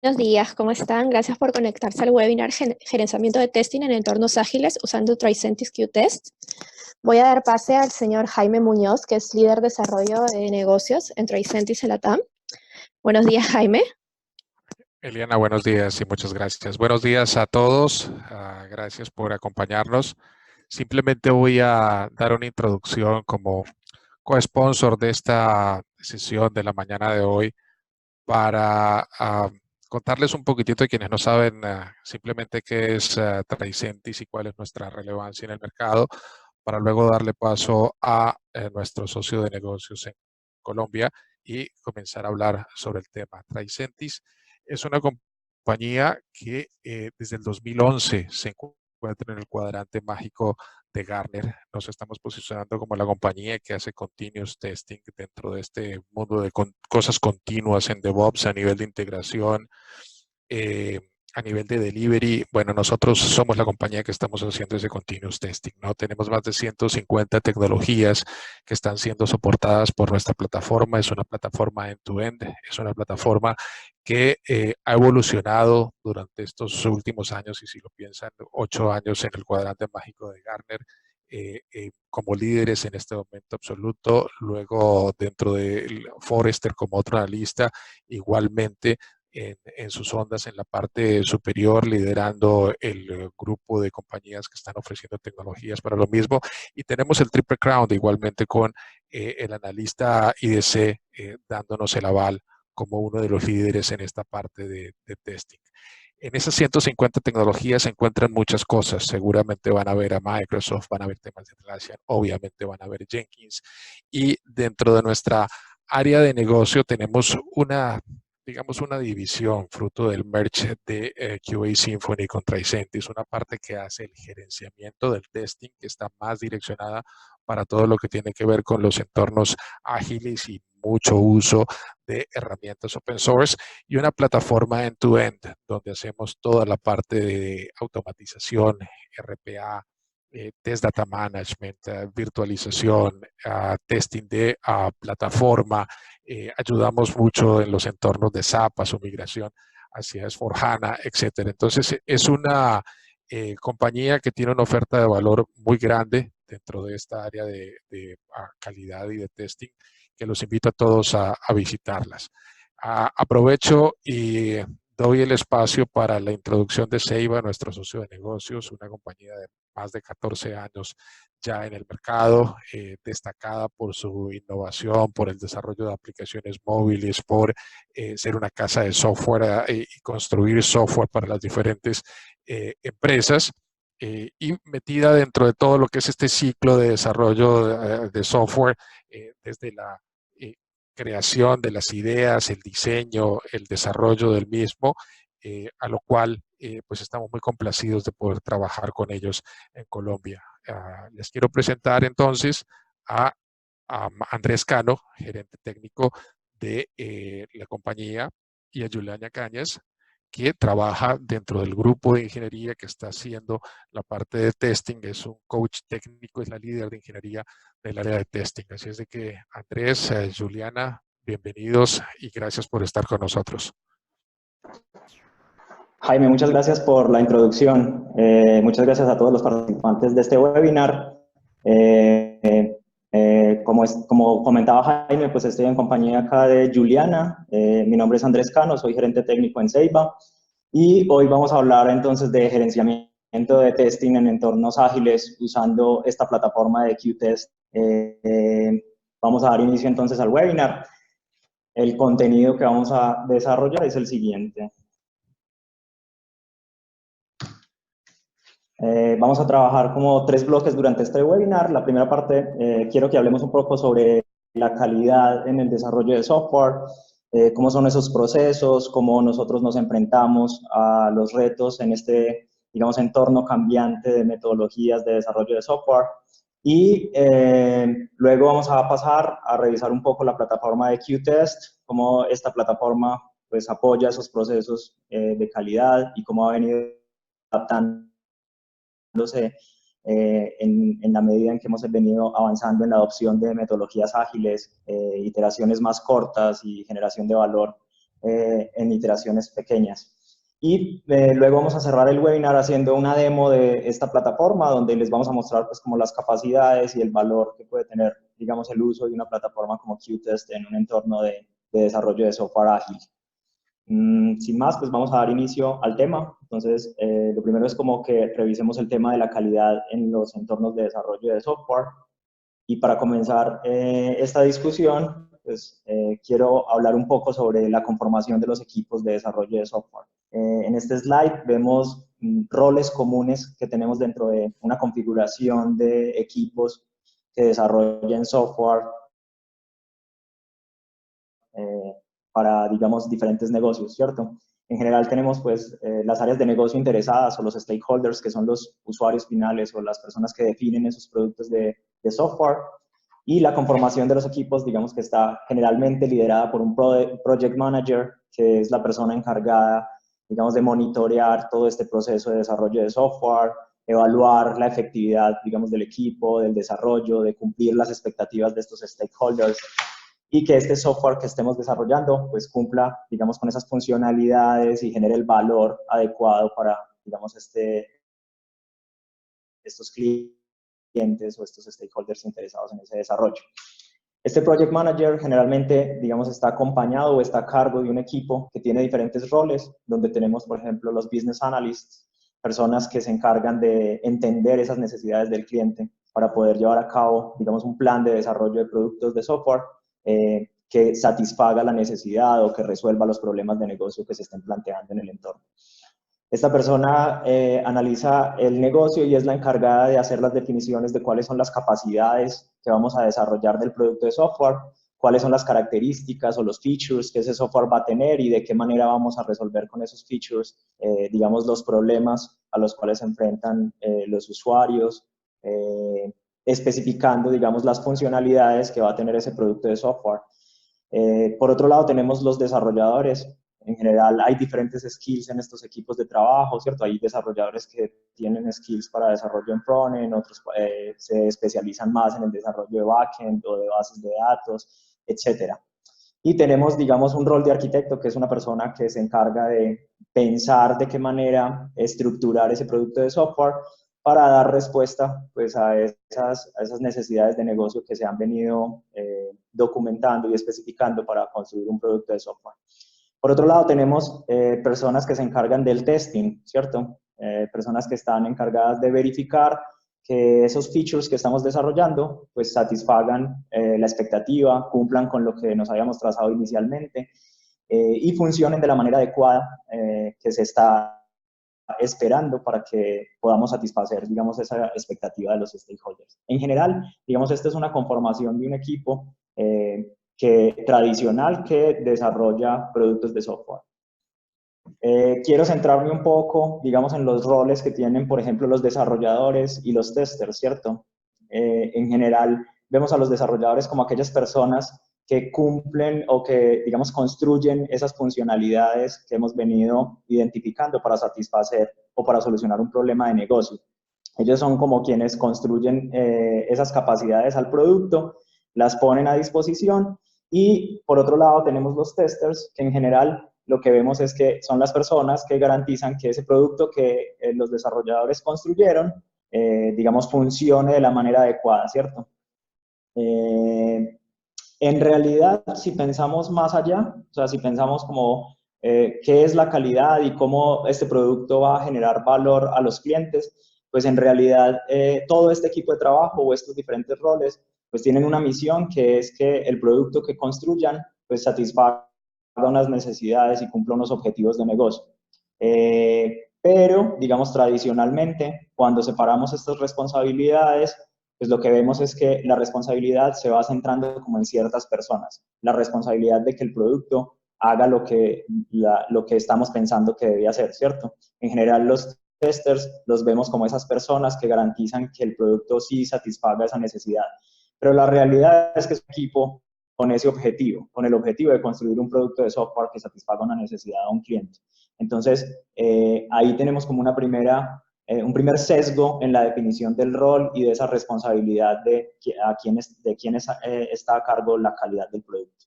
Buenos días, ¿cómo están? Gracias por conectarse al webinar Gerenciamiento de Testing en Entornos Ágiles usando Tricentis Qtest. Voy a dar pase al señor Jaime Muñoz, que es líder de desarrollo de negocios en Tricentis en Latam. Buenos días, Jaime. Eliana, buenos días y muchas gracias. Buenos días a todos. Gracias por acompañarnos. Simplemente voy a dar una introducción como co-sponsor de esta sesión de la mañana de hoy para contarles un poquitito de quienes no saben simplemente qué es Tricentis y cuál es nuestra relevancia en el mercado, para luego darle paso a nuestro socio de negocios en Colombia y comenzar a hablar sobre el tema. Tricentis es una compañía que desde el 2011 se encuentra en el cuadrante mágico de Gartner. Nos estamos posicionando como la compañía que hace continuous testing dentro de este mundo de cosas continuas en DevOps a nivel de integración, a nivel de delivery. Bueno, nosotros somos la compañía que estamos haciendo ese continuous testing, ¿no? Tenemos más de 150 tecnologías que están siendo soportadas por nuestra plataforma. Es una plataforma end-to-end, es una plataforma que ha evolucionado durante estos últimos años, y si lo piensan, 8 años en el cuadrante mágico de Gartner, como líderes en este momento absoluto. Luego dentro de Forrester como otro analista, igualmente en sus ondas en la parte superior, liderando el grupo de compañías que están ofreciendo tecnologías para lo mismo. Y tenemos el Triple Crown igualmente con el analista IDC dándonos el aval como uno de los líderes en esta parte de testing. En esas 150 tecnologías se encuentran muchas cosas. Seguramente van a ver a Microsoft, van a ver temas de Atlassian, obviamente van a ver Jenkins. Y dentro de nuestra área de negocio tenemos digamos, una división fruto del merge de QA Symphony con Tricentis, una parte que hace el gerenciamiento del testing, que está más direccionada para todo lo que tiene que ver con los entornos ágiles y mucho uso de herramientas open source, y una plataforma end-to-end, donde hacemos toda la parte de automatización, RPA, test data management, virtualización, testing de plataforma. Ayudamos mucho en los entornos de SAP, a su migración hacia S4HANA, etcétera. Entonces, es una compañía que tiene una oferta de valor muy grande dentro de esta área de calidad y de testing, que los invito a todos a visitarlas. Aprovecho y doy el espacio para la introducción de Ceiba, nuestro socio de negocios, una compañía de más de 14 años ya en el mercado, destacada por su innovación, por el desarrollo de aplicaciones móviles, por ser una casa de software y construir software para las diferentes empresas. Y metida dentro de todo lo que es este ciclo de desarrollo de software, desde la eh, creación de las ideas, el diseño, el desarrollo del mismo, a lo cual pues estamos muy complacidos de poder trabajar con ellos en Colombia. Les quiero presentar entonces a Andrés Cano, gerente técnico de la compañía, y a Juliana Cañas, que trabaja dentro del grupo de ingeniería que está haciendo la parte de testing. Es un coach técnico, es la líder de ingeniería del área de testing. Así es de que Andrés, Juliana, bienvenidos y gracias por estar con nosotros. Jaime, muchas gracias por la introducción. Muchas gracias a todos los participantes de este webinar. Como comentaba Jaime, pues estoy en compañía acá de Juliana. Mi nombre es Andrés Cano, soy gerente técnico en Ceiba. Y hoy vamos a hablar entonces de gerenciamiento de testing en entornos ágiles usando esta plataforma de Qtest. Vamos a dar inicio entonces al webinar. El contenido que vamos a desarrollar es el siguiente. Vamos a trabajar como 3 bloques durante este webinar. La primera parte, quiero que hablemos un poco sobre la calidad en el desarrollo de software, cómo son esos procesos, cómo nosotros nos enfrentamos a los retos en este, digamos, entorno cambiante de metodologías de desarrollo de software. Y luego vamos a pasar a revisar un poco la plataforma de Qtest, cómo esta plataforma pues apoya esos procesos de calidad y cómo ha venido adaptando en la medida en que hemos venido avanzando en la adopción de metodologías ágiles, iteraciones más cortas y generación de valor en iteraciones pequeñas. Y luego vamos a cerrar el webinar haciendo una demo de esta plataforma donde les vamos a mostrar pues como las capacidades y el valor que puede tener, digamos, el uso de una plataforma como Qtest en un entorno de desarrollo de software ágil. Sin más, pues vamos a dar inicio al tema. Entonces, lo primero es como que revisemos el tema de la calidad en los entornos de desarrollo de software. Y para comenzar esta discusión, pues quiero hablar un poco sobre la conformación de los equipos de desarrollo de software. En este slide vemos roles comunes que tenemos dentro de una configuración de equipos que desarrollan software para, digamos, diferentes negocios, ¿cierto? En general tenemos, pues, las áreas de negocio interesadas o los stakeholders, que son los usuarios finales o las personas que definen esos productos de software. Y la conformación de los equipos, digamos que está generalmente liderada por un project manager, que es la persona encargada, digamos, de monitorear todo este proceso de desarrollo de software, evaluar la efectividad, digamos, del equipo, del desarrollo, de cumplir las expectativas de estos stakeholders, y que este software que estemos desarrollando pues cumpla, digamos, con esas funcionalidades y genere el valor adecuado para, digamos, estos clientes o estos stakeholders interesados en ese desarrollo. Este Project Manager generalmente, digamos, está acompañado o está a cargo de un equipo que tiene diferentes roles, donde tenemos, por ejemplo, los Business Analysts, personas que se encargan de entender esas necesidades del cliente para poder llevar a cabo, digamos, un plan de desarrollo de productos de software que satisfaga la necesidad o que resuelva los problemas de negocio que se estén planteando en el entorno. Esta persona analiza el negocio y es la encargada de hacer las definiciones de cuáles son las capacidades que vamos a desarrollar del producto de software, cuáles son las características o los features que ese software va a tener y de qué manera vamos a resolver con esos features, digamos, los problemas a los cuales se enfrentan los usuarios, especificando, digamos, las funcionalidades que va a tener ese producto de software. Por otro lado, tenemos los desarrolladores. En general, hay diferentes skills en estos equipos de trabajo, ¿cierto? Hay desarrolladores que tienen skills para desarrollo en frontend, otros se especializan más en el desarrollo de backend o de bases de datos, etcétera. Y tenemos, digamos, un rol de arquitecto, que es una persona que se encarga de pensar de qué manera estructurar ese producto de software para dar respuesta pues, a esas necesidades de negocio que se han venido documentando y especificando para construir un producto de software. Por otro lado, tenemos personas que se encargan del testing, ¿cierto? Personas que están encargadas de verificar que esos features que estamos desarrollando pues satisfagan la expectativa, cumplan con lo que nos habíamos trazado inicialmente y funcionen de la manera adecuada que se está esperando para que podamos satisfacer, digamos, esa expectativa de los stakeholders. En general, digamos, esta es una conformación de un equipo tradicional que desarrolla productos de software. Quiero centrarme un poco, digamos, en los roles que tienen, por ejemplo, los desarrolladores y los testers, ¿cierto? En general, vemos a los desarrolladores como aquellas personas que cumplen o que, digamos, construyen esas funcionalidades que hemos venido identificando para satisfacer o para solucionar un problema de negocio. Ellos son como quienes construyen esas capacidades al producto, las ponen a disposición y, por otro lado, tenemos los testers, que en general lo que vemos es que son las personas que garantizan que ese producto que los desarrolladores construyeron, digamos, funcione de la manera adecuada, ¿cierto? En realidad, si pensamos más allá, o sea, si pensamos como qué es la calidad y cómo este producto va a generar valor a los clientes, pues en realidad todo este equipo de trabajo o estos diferentes roles, pues tienen una misión que es que el producto que construyan, pues satisfaga unas necesidades y cumpla unos objetivos de negocio. Pero, digamos, tradicionalmente, cuando separamos estas responsabilidades, pues lo que vemos es que la responsabilidad se va centrando como en ciertas personas. La responsabilidad de que el producto haga lo que estamos pensando que debía hacer, ¿cierto? En general, los testers los vemos como esas personas que garantizan que el producto sí satisfaga esa necesidad. Pero la realidad es que es un equipo con ese objetivo, con el objetivo de construir un producto de software que satisfaga una necesidad a un cliente. Entonces, ahí tenemos como un primer sesgo en la definición del rol y de esa responsabilidad de quién está a cargo la calidad del producto.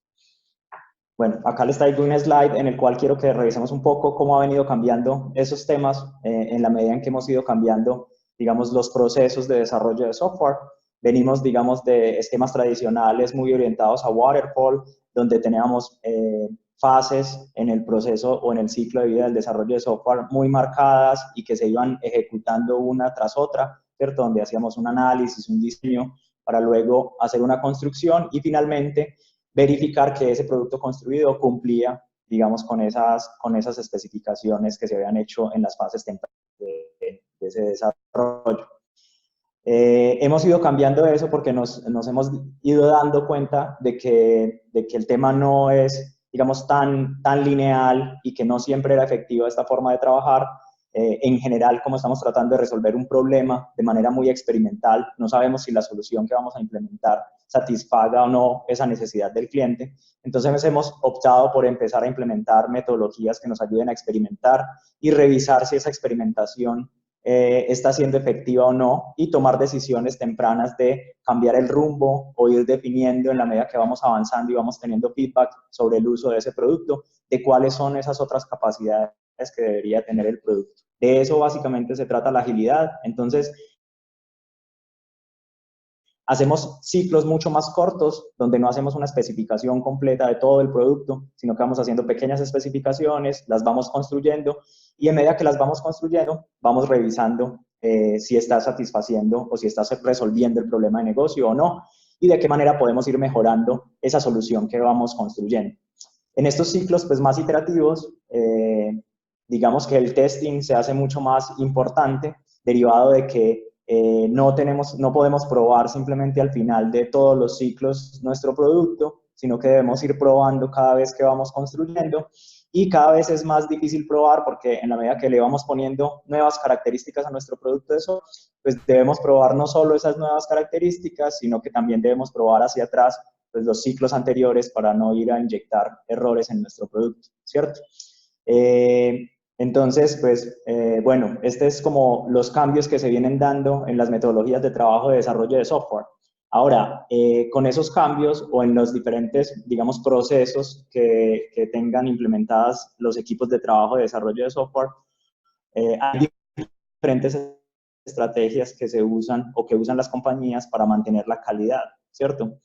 Bueno, acá les traigo un slide en el cual quiero que revisemos un poco cómo ha venido cambiando esos temas en la medida en que hemos ido cambiando, digamos, los procesos de desarrollo de software. Venimos, digamos, de esquemas tradicionales muy orientados a waterfall, donde teníamos fases en el proceso o en el ciclo de vida del desarrollo de software muy marcadas y que se iban ejecutando una tras otra, ¿cierto? Donde hacíamos un análisis, un diseño, para luego hacer una construcción y finalmente verificar que ese producto construido cumplía, digamos, con esas especificaciones que se habían hecho en las fases tempranas de ese desarrollo. Hemos ido cambiando eso porque nos hemos ido dando cuenta de que el tema no es, digamos, tan lineal y que no siempre era efectiva esta forma de trabajar. En general, como estamos tratando de resolver un problema de manera muy experimental, no sabemos si la solución que vamos a implementar satisfaga o no esa necesidad del cliente. Entonces hemos optado por empezar a implementar metodologías que nos ayuden a experimentar y revisar si esa experimentación está siendo efectiva o no y tomar decisiones tempranas de cambiar el rumbo o ir definiendo en la medida que vamos avanzando y vamos teniendo feedback sobre el uso de ese producto, de cuáles son esas otras capacidades que debería tener el producto. De eso básicamente se trata la agilidad. Entonces, hacemos ciclos mucho más cortos, donde no hacemos una especificación completa de todo el producto, sino que vamos haciendo pequeñas especificaciones, las vamos construyendo, y en medida que las vamos construyendo, vamos revisando si está satisfaciendo o si está resolviendo el problema de negocio o no, y de qué manera podemos ir mejorando esa solución que vamos construyendo. En estos ciclos pues, más iterativos, digamos que el testing se hace mucho más importante, derivado de que no podemos probar simplemente al final de todos los ciclos nuestro producto, sino que debemos ir probando cada vez que vamos construyendo, y cada vez es más difícil probar porque en la medida que le vamos poniendo nuevas características a nuestro producto, pues debemos probar no solo esas nuevas características, sino que también debemos probar hacia atrás pues, los ciclos anteriores para no ir a inyectar errores en nuestro producto, ¿cierto? Entonces, pues, bueno, este es como los cambios que se vienen dando en las metodologías de trabajo de desarrollo de software. Ahora, con esos cambios o en los diferentes, digamos, procesos que tengan implementadas los equipos de trabajo de desarrollo de software, hay diferentes estrategias que se usan o que usan las compañías para mantener la calidad, ¿cierto?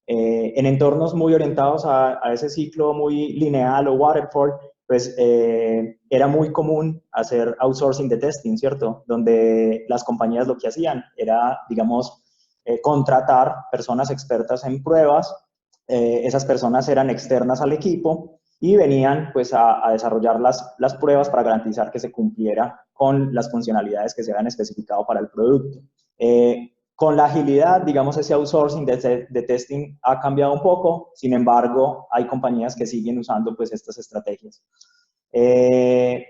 En entornos muy orientados a ese ciclo muy lineal o waterfall, pues era muy común hacer outsourcing de testing, ¿cierto? Donde las compañías lo que hacían era, digamos, contratar personas expertas en pruebas. Esas personas eran externas al equipo y venían pues a desarrollar las pruebas para garantizar que se cumpliera con las funcionalidades que se habían especificado para el producto. Con la agilidad, digamos, ese outsourcing de testing ha cambiado un poco, sin embargo, hay compañías que siguen usando pues estas estrategias.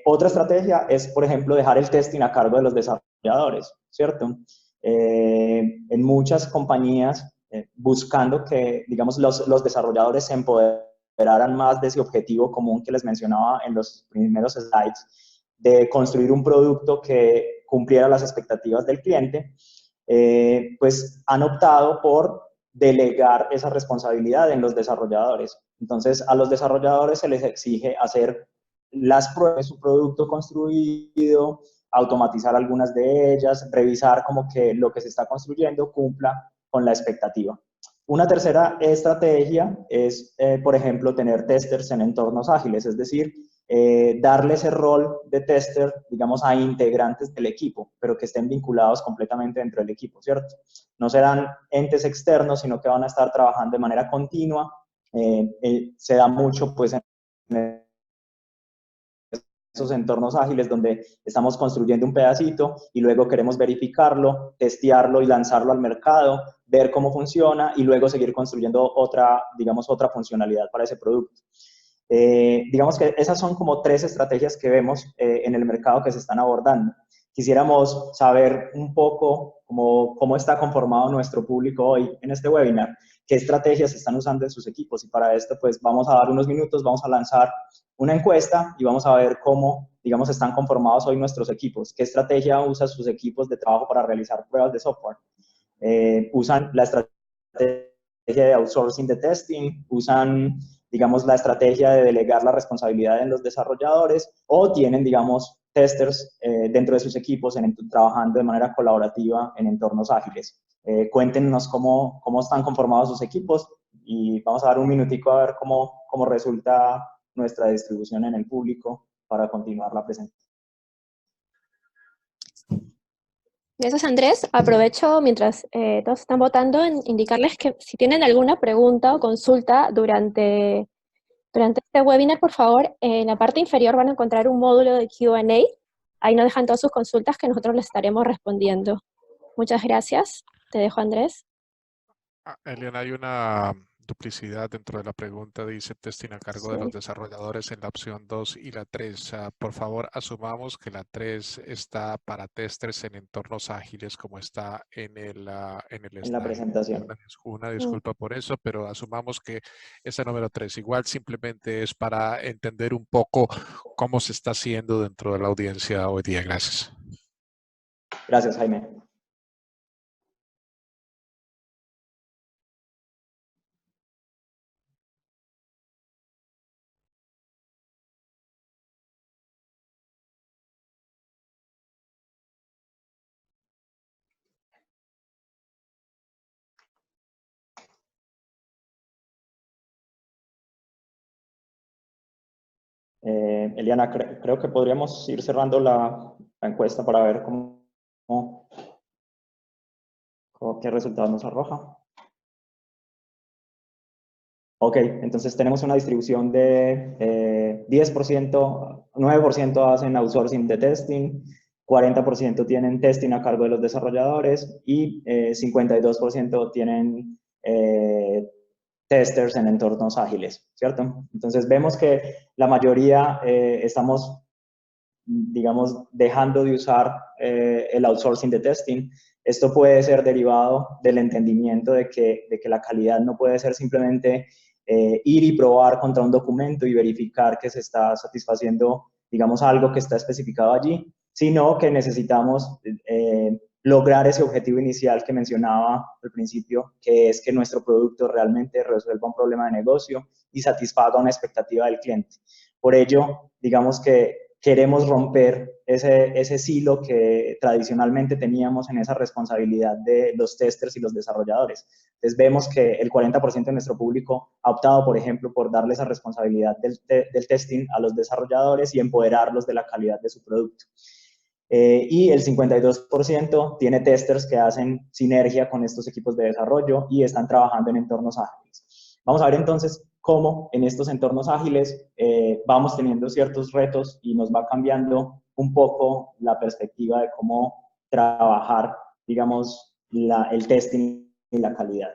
Otra estrategia es, por ejemplo, dejar el testing a cargo de los desarrolladores, ¿cierto? En muchas compañías, buscando que, digamos, los desarrolladores se empoderaran más de ese objetivo común que les mencionaba en los primeros slides, de construir un producto que cumpliera las expectativas del cliente, pues han optado por delegar esa responsabilidad en los desarrolladores. Entonces, a los desarrolladores se les exige hacer las pruebas de su producto construido, automatizar algunas de ellas, revisar como que lo que se está construyendo cumpla con la expectativa. Una tercera estrategia es, por ejemplo, tener testers en entornos ágiles, es decir, darle ese rol de tester, digamos, a integrantes del equipo, pero que estén vinculados completamente dentro del equipo, ¿cierto? No serán entes externos, sino que van a estar trabajando de manera continua. Se da mucho, pues, en esos entornos ágiles donde estamos construyendo un pedacito y luego queremos verificarlo, testearlo y lanzarlo al mercado, ver cómo funciona y luego seguir construyendo otra, digamos, otra funcionalidad para ese producto. Digamos que esas son como tres estrategias que vemos en el mercado que se están abordando. Quisiéramos saber un poco cómo está conformado nuestro público hoy en este webinar, qué estrategias están usando en sus equipos, y para esto pues vamos a dar unos minutos, vamos a lanzar una encuesta y vamos a ver cómo, digamos, están conformados hoy nuestros equipos, qué estrategia usan sus equipos de trabajo para realizar pruebas de software. Usan la estrategia de outsourcing de testing, usan digamos, la estrategia de delegar la responsabilidad en los desarrolladores, o tienen, digamos, testers dentro de sus equipos trabajando de manera colaborativa en entornos ágiles. Cuéntenos cómo están conformados sus equipos y vamos a dar un minutico a ver cómo resulta nuestra distribución en el público para continuar la presentación. Gracias, Andrés. Aprovecho mientras todos están votando en indicarles que si tienen alguna pregunta o consulta durante este webinar, por favor, en la parte inferior van a encontrar un módulo de Q&A. Ahí nos dejan todas sus consultas que nosotros les estaremos respondiendo. Muchas gracias. Te dejo, Andrés. Eliana, hay una duplicidad dentro de la pregunta. Dice testing a cargo de los desarrolladores en la opción 2 y la 3. Por favor, asumamos que la 3 está para testers en entornos ágiles como está en el en la presentación. Una disculpa por eso, pero asumamos que esa número 3 igual simplemente es para entender un poco cómo se está haciendo dentro de la audiencia hoy día. Gracias. Gracias, Jaime. Eliana, creo que podríamos ir cerrando la encuesta para ver qué resultados nos arroja. Ok, entonces tenemos una distribución de 10%, 9% hacen outsourcing de testing, 40% tienen testing a cargo de los desarrolladores y 52% tienen testers en entornos ágiles, ¿cierto? Entonces vemos que la mayoría estamos, digamos, dejando de usar el outsourcing de testing. Esto puede ser derivado del entendimiento de que la calidad no puede ser simplemente ir y probar contra un documento y verificar que se está satisfaciendo, digamos, algo que está especificado allí, sino que necesitamos lograr ese objetivo inicial que mencionaba al principio, que es que nuestro producto realmente resuelva un problema de negocio y satisfaga una expectativa del cliente. Por ello, digamos que queremos romper ese silo que tradicionalmente teníamos en esa responsabilidad de los testers y los desarrolladores. Entonces vemos que el 40% de nuestro público ha optado, por ejemplo, por darle esa responsabilidad del testing a los desarrolladores y empoderarlos de la calidad de su producto. Y el 52% tiene testers que hacen sinergia con estos equipos de desarrollo y están trabajando en entornos ágiles. Vamos a ver entonces cómo en estos entornos ágiles vamos teniendo ciertos retos y nos va cambiando un poco la perspectiva de cómo trabajar, digamos, el testing y la calidad.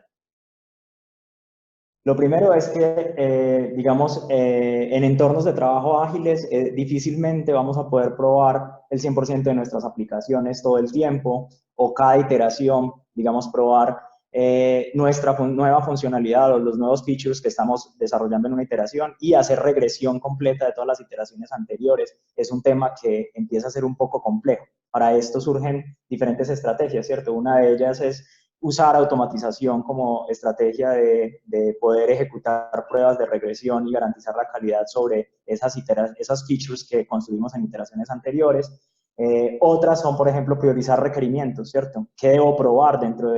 Lo primero es que, digamos, en entornos de trabajo ágiles difícilmente vamos a poder probar el 100% de nuestras aplicaciones todo el tiempo o cada iteración, digamos, probar nuestra nueva funcionalidad o los nuevos features que estamos desarrollando en una iteración y hacer regresión completa de todas las iteraciones anteriores. Es un tema que empieza a ser un poco complejo. Para esto surgen diferentes estrategias, ¿cierto? Una de ellas es usar automatización como estrategia de poder ejecutar pruebas de regresión y garantizar la calidad sobre esas features que construimos en iteraciones anteriores. Otras son, por ejemplo, priorizar requerimientos, ¿cierto? ¿Qué debo probar dentro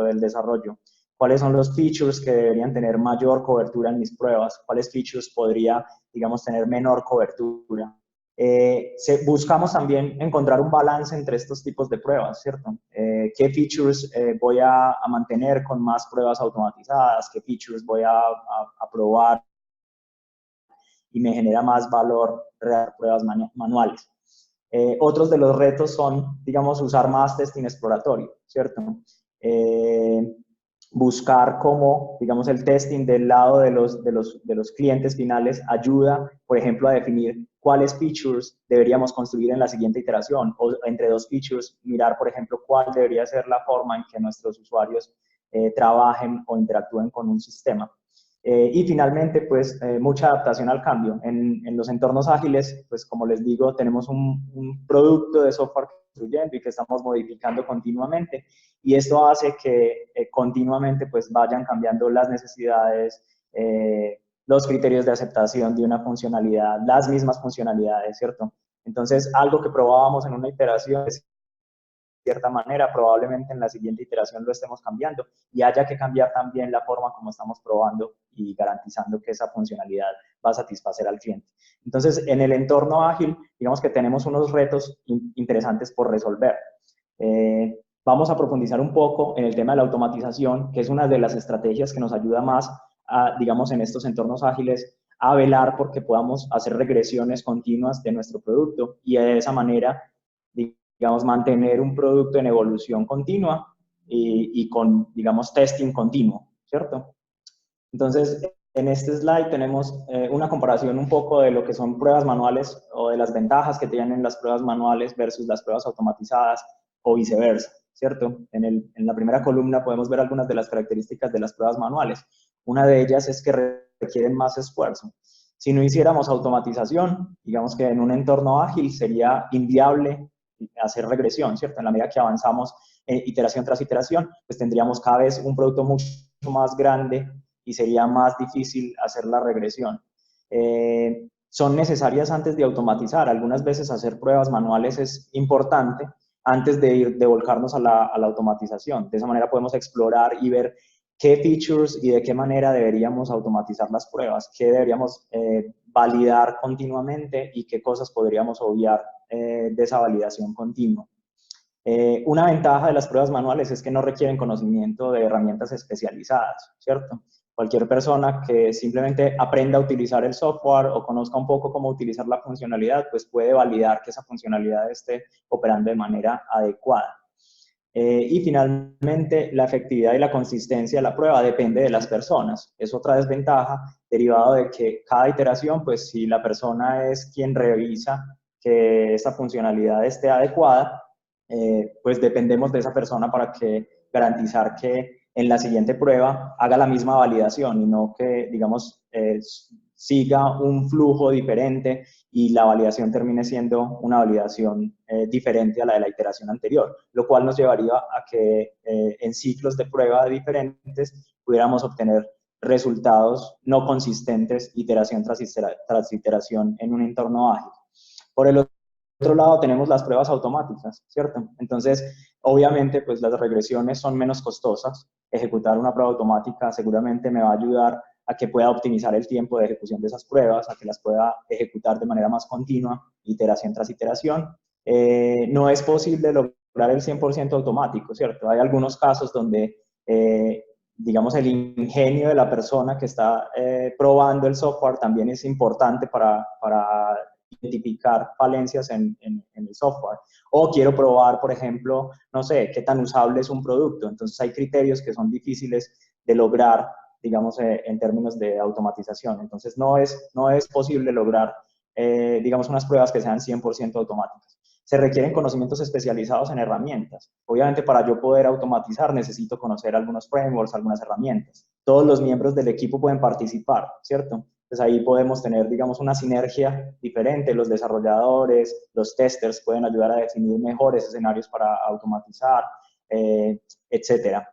del desarrollo? ¿Cuáles son los features que deberían tener mayor cobertura en mis pruebas? ¿Cuáles features podría, digamos, tener menor cobertura? Buscamos también encontrar un balance entre estos tipos de pruebas, ¿cierto? ¿Qué features voy a mantener con más pruebas automatizadas? ¿Qué features voy a probar y me genera más valor realizar pruebas manuales? Otros de los retos son, digamos, usar más testing exploratorio, ¿cierto? Buscar cómo, digamos, el testing del lado de los clientes finales ayuda, por ejemplo, a definir cuáles features deberíamos construir en la siguiente iteración, o entre dos features, mirar, por ejemplo, cuál debería ser la forma en que nuestros usuarios trabajen o interactúen con un sistema. Y finalmente, pues, mucha adaptación al cambio. En los entornos ágiles, pues, como les digo, tenemos un producto de software construyendo y que estamos modificando continuamente. Y esto hace que continuamente, pues, vayan cambiando las necesidades, los criterios de aceptación de una funcionalidad, las mismas funcionalidades, ¿cierto? Entonces, algo que probábamos en una iteración, de cierta manera, probablemente en la siguiente iteración lo estemos cambiando y haya que cambiar también la forma como estamos probando y garantizando que esa funcionalidad va a satisfacer al cliente. Entonces, en el entorno ágil, digamos que tenemos unos retos interesantes por resolver. Vamos a profundizar un poco en el tema de la automatización, que es una de las estrategias que nos ayuda más, digamos, en estos entornos ágiles, a velar porque podamos hacer regresiones continuas de nuestro producto y de esa manera, digamos, mantener un producto en evolución continua y con, digamos, testing continuo, ¿cierto? Entonces, en este slide tenemos una comparación un poco de lo que son pruebas manuales o de las ventajas que tienen las pruebas manuales versus las pruebas automatizadas o viceversa, ¿cierto? En la primera columna podemos ver algunas de las características de las pruebas manuales. Una de ellas es que requieren más esfuerzo. Si no hiciéramos automatización, digamos que en un entorno ágil sería inviable hacer regresión, ¿cierto? En la medida que avanzamos iteración tras iteración, pues tendríamos cada vez un producto mucho más grande y sería más difícil hacer la regresión. Son necesarias antes de automatizar. Algunas veces hacer pruebas manuales es importante antes de volcarnos a la automatización. De esa manera podemos explorar y ver qué features y de qué manera deberíamos automatizar las pruebas, qué deberíamos validar continuamente y qué cosas podríamos obviar de esa validación continua. Una ventaja de las pruebas manuales es que no requieren conocimiento de herramientas especializadas, ¿cierto? Cualquier persona que simplemente aprenda a utilizar el software o conozca un poco cómo utilizar la funcionalidad, pues puede validar que esa funcionalidad esté operando de manera adecuada. Y finalmente, la efectividad y la consistencia de la prueba depende de las personas. Es otra desventaja derivado de que cada iteración, pues si la persona es quien revisa que esa funcionalidad esté adecuada, pues dependemos de esa persona para garantizar que en la siguiente prueba haga la misma validación y no que, digamos, siga un flujo diferente y la validación termine siendo una validación diferente a la de la iteración anterior, lo cual nos llevaría a que en ciclos de prueba diferentes pudiéramos obtener resultados no consistentes iteración tras iteración en un entorno ágil. Por el otro lado tenemos las pruebas automáticas, ¿cierto? Entonces, obviamente, pues las regresiones son menos costosas. Ejecutar una prueba automática seguramente me va a ayudar a que pueda optimizar el tiempo de ejecución de esas pruebas, a que las pueda ejecutar de manera más continua, iteración tras iteración. No es posible lograr el 100% automático, ¿cierto? Hay algunos casos donde, digamos, el ingenio de la persona que está probando el software también es importante para identificar falencias en el software. O quiero probar, por ejemplo, no sé, qué tan usable es un producto. Entonces hay criterios que son difíciles de lograr, digamos, en términos de automatización. Entonces no es posible lograr, digamos, unas pruebas que sean 100% automáticas. Se requieren conocimientos especializados en herramientas. Obviamente, para yo poder automatizar necesito conocer algunos frameworks, algunas herramientas. Todos los miembros del equipo pueden participar, ¿cierto? Entonces ahí podemos tener, digamos, una sinergia diferente. Los desarrolladores, los testers pueden ayudar a definir mejores escenarios para automatizar, etcétera.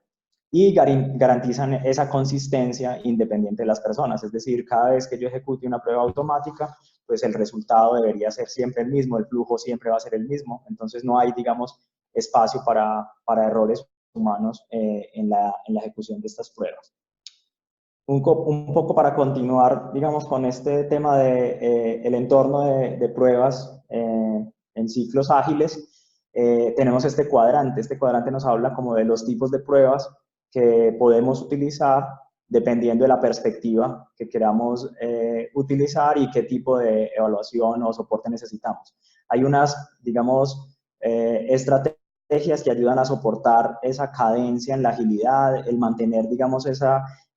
Y garantizan esa consistencia independiente de las personas. Es decir, cada vez que yo ejecute una prueba automática, pues el resultado debería ser siempre el mismo, el flujo siempre va a ser el mismo. Entonces no hay, digamos, espacio para errores humanos en la ejecución de estas pruebas. Un poco para continuar, digamos, con este tema de el entorno de pruebas en ciclos ágiles, tenemos este cuadrante. Este cuadrante nos habla como de los tipos de pruebas que podemos utilizar dependiendo de la perspectiva que queramos utilizar y qué tipo de evaluación o soporte necesitamos. Hay unas, digamos, estrategias que ayudan a soportar esa cadencia en la agilidad, el mantener, digamos,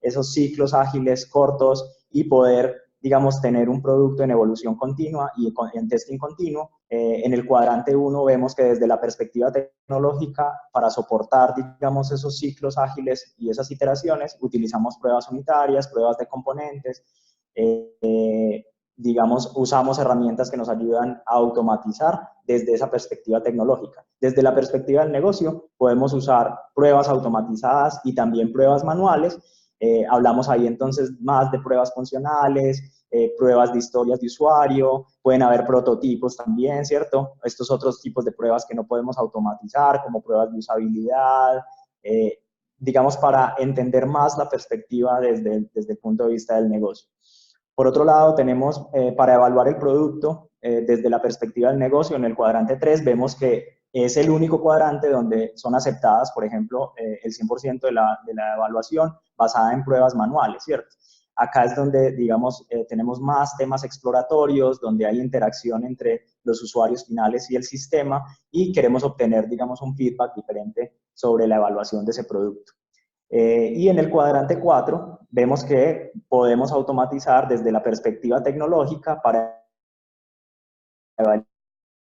esos ciclos ágiles cortos y poder, digamos, tener un producto en evolución continua y en testing continuo. En el cuadrante 1 vemos que desde la perspectiva tecnológica, para soportar, digamos, esos ciclos ágiles y esas iteraciones, utilizamos pruebas unitarias, pruebas de componentes, digamos, usamos herramientas que nos ayudan a automatizar desde esa perspectiva tecnológica. Desde la perspectiva del negocio, podemos usar pruebas automatizadas y también pruebas manuales, Hablamos ahí entonces más de pruebas funcionales, pruebas de historias de usuario, pueden haber prototipos también, ¿cierto? Estos otros tipos de pruebas que no podemos automatizar, como pruebas de usabilidad, digamos, para entender más la perspectiva desde el punto de vista del negocio. Por otro lado, tenemos para evaluar el producto desde la perspectiva del negocio, en el cuadrante 3 vemos que es el único cuadrante donde son aceptadas, por ejemplo, el 100% de la evaluación basada en pruebas manuales, ¿cierto? Acá es donde, digamos, tenemos más temas exploratorios, donde hay interacción entre los usuarios finales y el sistema y queremos obtener, digamos, un feedback diferente sobre la evaluación de ese producto. Y en el cuadrante 4 vemos que podemos automatizar desde la perspectiva tecnológica para evaluar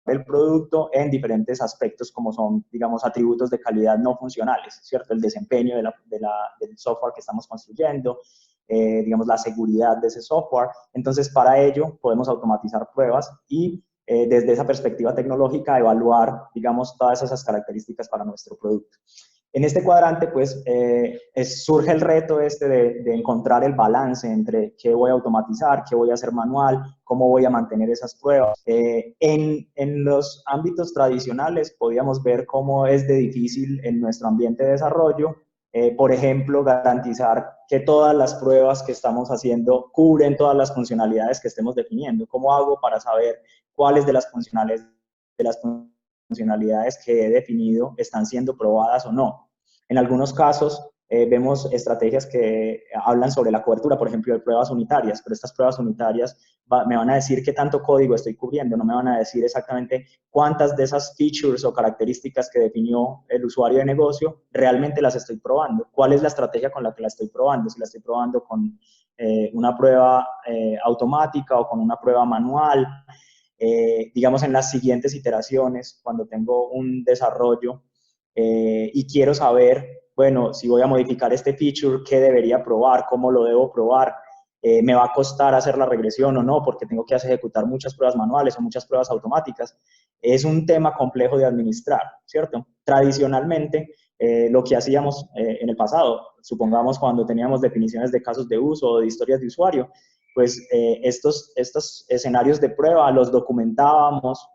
el producto en diferentes aspectos como son, digamos, atributos de calidad no funcionales, ¿cierto? El desempeño del software que estamos construyendo, digamos, la seguridad de ese software. Entonces, para ello podemos automatizar pruebas y desde esa perspectiva tecnológica evaluar, digamos, todas esas características para nuestro producto. En este cuadrante, pues, surge el reto de encontrar el balance entre qué voy a automatizar, qué voy a hacer manual, cómo voy a mantener esas pruebas. En los ámbitos tradicionales podíamos ver cómo es de difícil en nuestro ambiente de desarrollo, por ejemplo, garantizar que todas las pruebas que estamos haciendo cubren todas las funcionalidades que estemos definiendo. ¿Cómo hago para saber cuáles de las funcionalidades que he definido están siendo probadas o no? En algunos casos vemos estrategias que hablan sobre la cobertura, por ejemplo, de pruebas unitarias, pero estas pruebas unitarias me van a decir qué tanto código estoy cubriendo, no me van a decir exactamente cuántas de esas features o características que definió el usuario de negocio realmente las estoy probando, cuál es la estrategia con la que la estoy probando, si la estoy probando con una prueba automática o con una prueba manual. Digamos, en las siguientes iteraciones, cuando tengo un desarrollo y quiero saber, bueno, si voy a modificar este feature, ¿qué debería probar? ¿Cómo lo debo probar? ¿Me va a costar hacer la regresión o no? Porque tengo que ejecutar muchas pruebas manuales o muchas pruebas automáticas. Es un tema complejo de administrar, ¿cierto? Tradicionalmente, lo que hacíamos en el pasado, supongamos cuando teníamos definiciones de casos de uso o de historias de usuario, pues estos escenarios de prueba los documentábamos,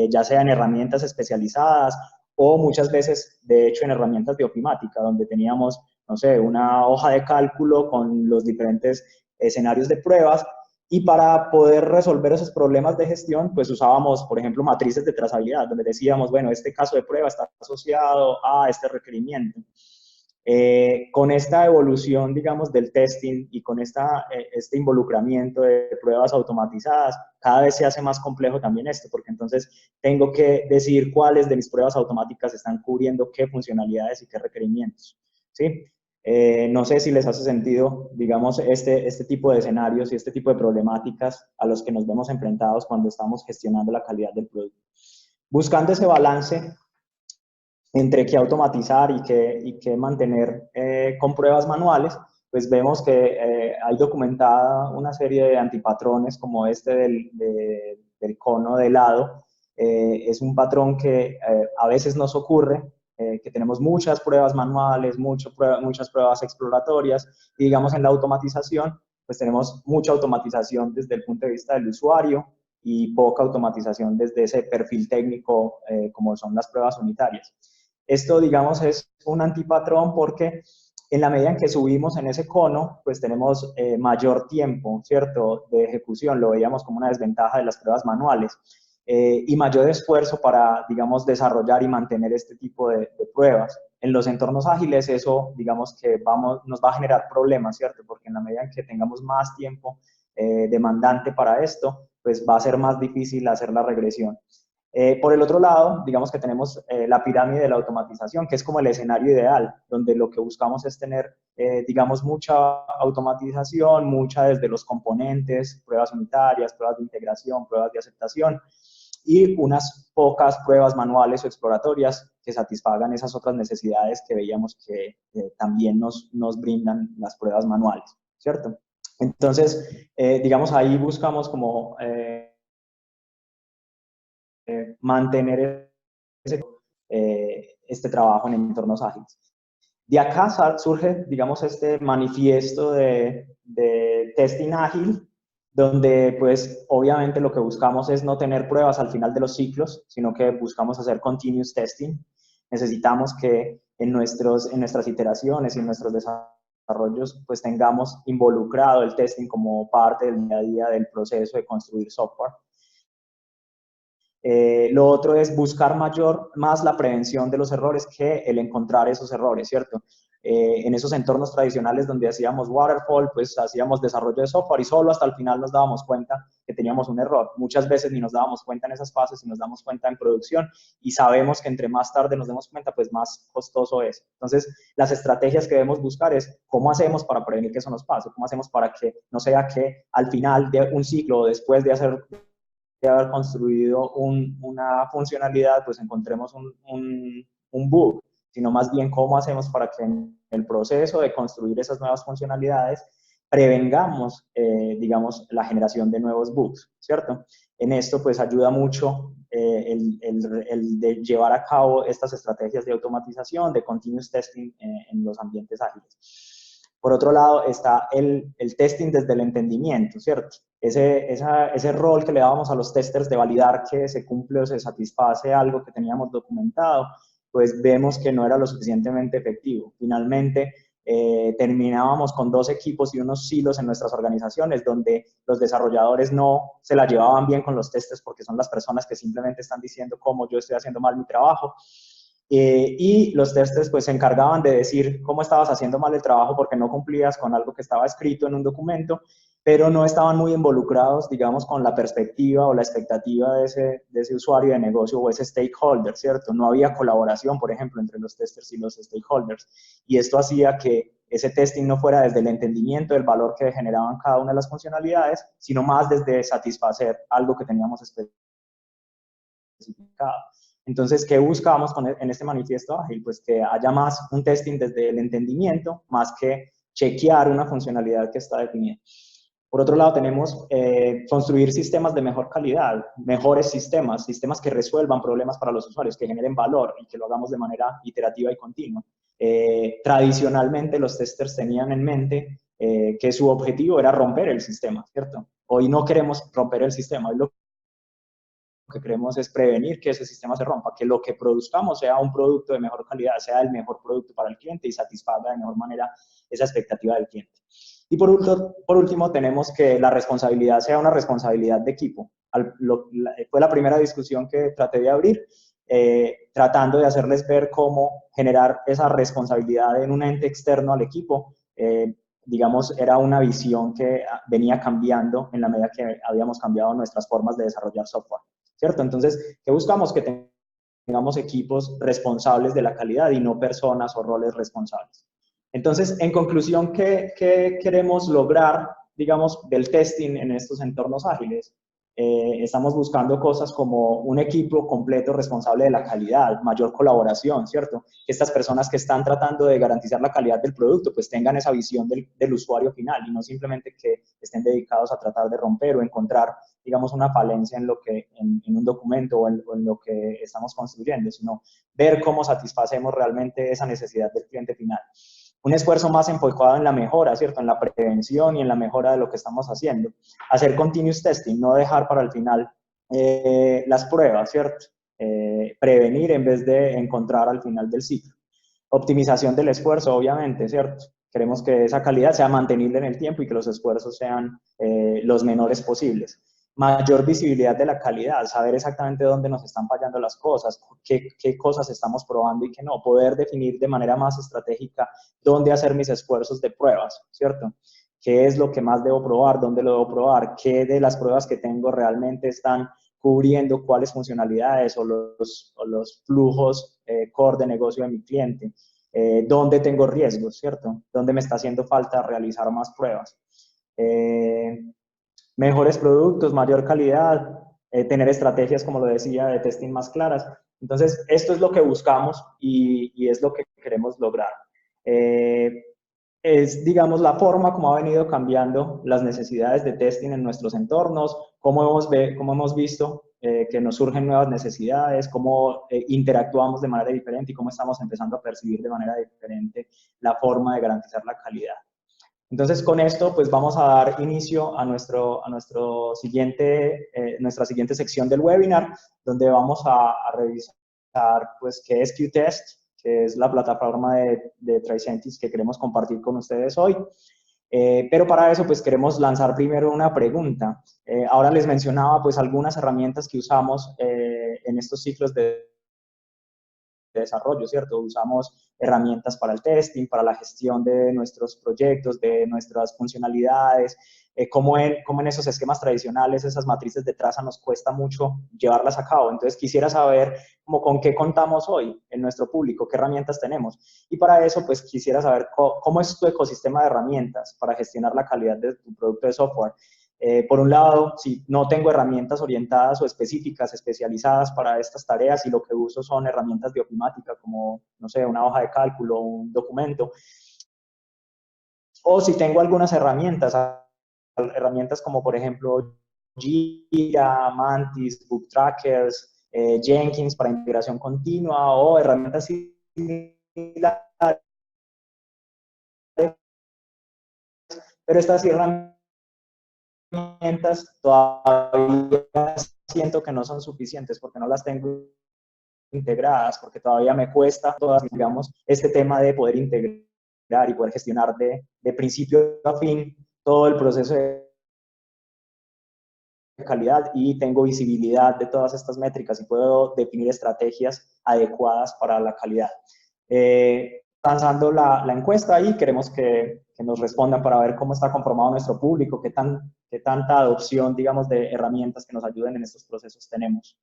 ya sea en herramientas especializadas o muchas veces, de hecho, en herramientas de ofimática, donde teníamos, no sé, una hoja de cálculo con los diferentes escenarios de pruebas, y para poder resolver esos problemas de gestión, pues usábamos, por ejemplo, matrices de trazabilidad, donde decíamos, bueno, este caso de prueba está asociado a este requerimiento. Con esta evolución, digamos, del testing y con este involucramiento de pruebas automatizadas, cada vez se hace más complejo también esto, porque entonces tengo que decir cuáles de mis pruebas automáticas están cubriendo qué funcionalidades y qué requerimientos, ¿sí? No sé si les hace sentido, digamos, este tipo de escenarios y este tipo de problemáticas a los que nos vemos enfrentados cuando estamos gestionando la calidad del producto. Buscando ese balance entre qué automatizar y qué mantener con pruebas manuales, pues vemos que hay documentada una serie de antipatrones como este del cono de helado. Es un patrón que a veces nos ocurre, que tenemos muchas pruebas manuales, muchas pruebas exploratorias, y digamos en la automatización, pues tenemos mucha automatización desde el punto de vista del usuario y poca automatización desde ese perfil técnico como son las pruebas unitarias. Esto, digamos, es un antipatrón porque en la medida en que subimos en ese cono, pues tenemos mayor tiempo, ¿cierto?, de ejecución. Lo veíamos como una desventaja de las pruebas manuales. Y mayor esfuerzo para, digamos, desarrollar y mantener este tipo de pruebas. En los entornos ágiles eso, digamos, que nos va a generar problemas, ¿cierto? Porque en la medida en que tengamos más tiempo demandante para esto, pues va a ser más difícil hacer la regresión. Por el otro lado, digamos que tenemos la pirámide de la automatización, que es como el escenario ideal, donde lo que buscamos es tener, digamos, mucha automatización, mucha desde los componentes, pruebas unitarias, pruebas de integración, pruebas de aceptación, y unas pocas pruebas manuales o exploratorias que satisfagan esas otras necesidades que veíamos que también nos brindan las pruebas manuales, ¿cierto? Entonces, digamos, ahí buscamos como mantener este trabajo en entornos ágiles. De acá surge, digamos, este manifiesto de testing ágil, donde pues obviamente lo que buscamos es no tener pruebas al final de los ciclos, sino que buscamos hacer continuous testing. Necesitamos que en nuestras iteraciones y en nuestros desarrollos pues tengamos involucrado el testing como parte del día a día del proceso de construir software. Lo otro es buscar más la prevención de los errores que el encontrar esos errores, ¿cierto? En esos entornos tradicionales donde hacíamos waterfall, pues hacíamos desarrollo de software y solo hasta el final nos dábamos cuenta que teníamos un error. Muchas veces ni nos dábamos cuenta en esas fases y nos damos cuenta en producción y sabemos que entre más tarde nos demos cuenta, pues más costoso es. Entonces, las estrategias que debemos buscar es cómo hacemos para prevenir que eso nos pase, cómo hacemos para que no sea que al final de un ciclo o después de haber construido una funcionalidad, pues encontremos un bug, sino más bien cómo hacemos para que en el proceso de construir esas nuevas funcionalidades prevengamos, digamos, la generación de nuevos bugs, ¿cierto? En esto, pues, ayuda mucho el de llevar a cabo estas estrategias de automatización, de continuous testing en los ambientes ágiles. Por otro lado, está el testing desde el entendimiento, ¿cierto? Ese rol que le dábamos a los testers de validar que se cumple o se satisface algo que teníamos documentado, pues vemos que no era lo suficientemente efectivo. Finalmente, terminábamos con 2 equipos y unos silos en nuestras organizaciones donde los desarrolladores no se la llevaban bien con los testers porque son las personas que simplemente están diciendo cómo yo estoy haciendo mal mi trabajo. Y los testers pues se encargaban de decir cómo estabas haciendo mal el trabajo porque no cumplías con algo que estaba escrito en un documento, pero no estaban muy involucrados, digamos, con la perspectiva o la expectativa de ese usuario de negocio o ese stakeholder, ¿cierto? No había colaboración, por ejemplo, entre los testers y los stakeholders. Y esto hacía que ese testing no fuera desde el entendimiento del valor que generaban cada una de las funcionalidades, sino más desde satisfacer algo que teníamos especificado. Entonces, ¿qué buscamos en este manifiesto ágil? Pues que haya más un testing desde el entendimiento, más que chequear una funcionalidad que está definida. Por otro lado, tenemos construir sistemas de mejor calidad, mejores sistemas que resuelvan problemas para los usuarios, que generen valor y que lo hagamos de manera iterativa y continua. Tradicionalmente, los testers tenían en mente que su objetivo era romper el sistema, ¿cierto? Hoy no queremos romper el sistema, hoy lo que queremos es prevenir que ese sistema se rompa, que lo que produzcamos sea un producto de mejor calidad, sea el mejor producto para el cliente y satisfaga de mejor manera esa expectativa del cliente. Y por último, tenemos que la responsabilidad sea una responsabilidad de equipo. Fue la primera discusión que traté de abrir, tratando de hacerles ver cómo generar esa responsabilidad en un ente externo al equipo. Digamos, era una visión que venía cambiando en la medida que habíamos cambiado nuestras formas de desarrollar software, ¿cierto? Entonces, ¿qué buscamos? Que tengamos equipos responsables de la calidad y no personas o roles responsables. Entonces, en conclusión, ¿qué queremos lograr, digamos, del testing en estos entornos ágiles? Estamos buscando cosas como un equipo completo responsable de la calidad, mayor colaboración, ¿cierto? Que estas personas que están tratando de garantizar la calidad del producto, pues tengan esa visión del usuario final y no simplemente que estén dedicados a tratar de romper o encontrar, digamos, una falencia en un documento o en lo que estamos construyendo, sino ver cómo satisfacemos realmente esa necesidad del cliente final. Un esfuerzo más enfocado en la mejora, ¿cierto? En la prevención y en la mejora de lo que estamos haciendo. Hacer continuous testing, no dejar para el final las pruebas, ¿cierto? Prevenir en vez de encontrar al final del ciclo. Optimización del esfuerzo, obviamente, ¿cierto? Queremos que esa calidad sea mantenible en el tiempo y que los esfuerzos sean los menores posibles. Mayor visibilidad de la calidad, saber exactamente dónde nos están fallando las cosas, qué cosas estamos probando y qué no, poder definir de manera más estratégica dónde hacer mis esfuerzos de pruebas, ¿cierto? ¿Qué es lo que más debo probar? ¿Dónde lo debo probar? ¿Qué de las pruebas que tengo realmente están cubriendo cuáles funcionalidades o los flujos core de negocio de mi cliente? ¿Dónde tengo riesgos, cierto? ¿Dónde me está haciendo falta realizar más pruebas? Mejores productos, mayor calidad, tener estrategias, como lo decía, de testing más claras. Entonces, esto es lo que buscamos y es lo que queremos lograr. Es, digamos, la forma como ha venido cambiando las necesidades de testing en nuestros entornos, cómo hemos visto que nos surgen nuevas necesidades, cómo interactuamos de manera diferente y cómo estamos empezando a percibir de manera diferente la forma de garantizar la calidad. Entonces, con esto, pues vamos a dar inicio a nuestra siguiente sección del webinar, donde vamos a revisar, pues, qué es Qtest, que es la plataforma de Tricentis que queremos compartir con ustedes hoy. Pero para eso, pues, queremos lanzar primero una pregunta. Ahora les mencionaba, pues, algunas herramientas que usamos en estos ciclos de desarrollo, ¿cierto? Usamos herramientas para el testing, para la gestión de nuestros proyectos, de nuestras funcionalidades, como en esos esquemas tradicionales, esas matrices de traza nos cuesta mucho llevarlas a cabo. Entonces quisiera saber como con qué contamos hoy en nuestro público, qué herramientas tenemos. Y para eso, pues quisiera saber cómo es tu ecosistema de herramientas para gestionar la calidad de tu producto de software. Por un lado, si no tengo herramientas orientadas o específicas, especializadas para estas tareas y lo que uso son herramientas de ofimática como, no sé, una hoja de cálculo o un documento. O si tengo algunas herramientas como por ejemplo Jira, Mantis, Book Trackers, Jenkins para integración continua o herramientas similares. Pero estas herramientas todavía siento que no son suficientes porque no las tengo integradas, porque todavía me cuesta todas, digamos, este tema de poder integrar y poder gestionar de principio a fin todo el proceso de calidad y tengo visibilidad de todas estas métricas y puedo definir estrategias adecuadas para la calidad. Lanzando la encuesta ahí, queremos que nos respondan para ver cómo está conformado nuestro público, qué tanta adopción, digamos, de herramientas que nos ayuden en estos procesos tenemos.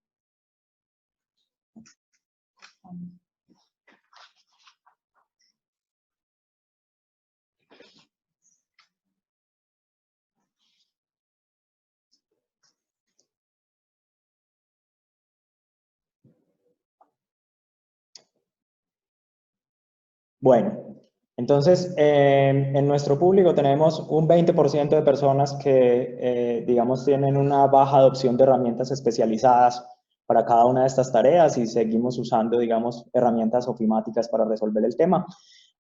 Bueno, entonces, en nuestro público tenemos un 20% de personas que, digamos, tienen una baja adopción de herramientas especializadas para cada una de estas tareas y seguimos usando, digamos, herramientas ofimáticas para resolver el tema.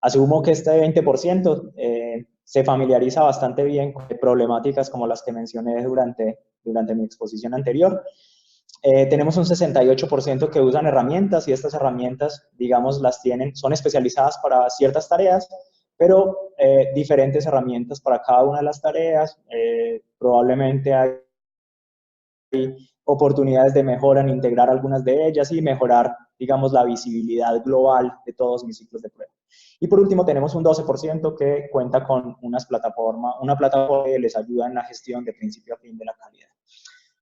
Asumo que este 20% se familiariza bastante bien con problemáticas como las que mencioné durante mi exposición anterior. Tenemos un 68% que usan herramientas y estas herramientas, digamos, son especializadas para ciertas tareas, pero diferentes herramientas para cada una de las tareas. Probablemente hay oportunidades de mejora en integrar algunas de ellas y mejorar, digamos, la visibilidad global de todos mis ciclos de prueba. Y por último, tenemos un 12% que cuenta con una plataforma que les ayuda en la gestión de principio a fin de la calidad.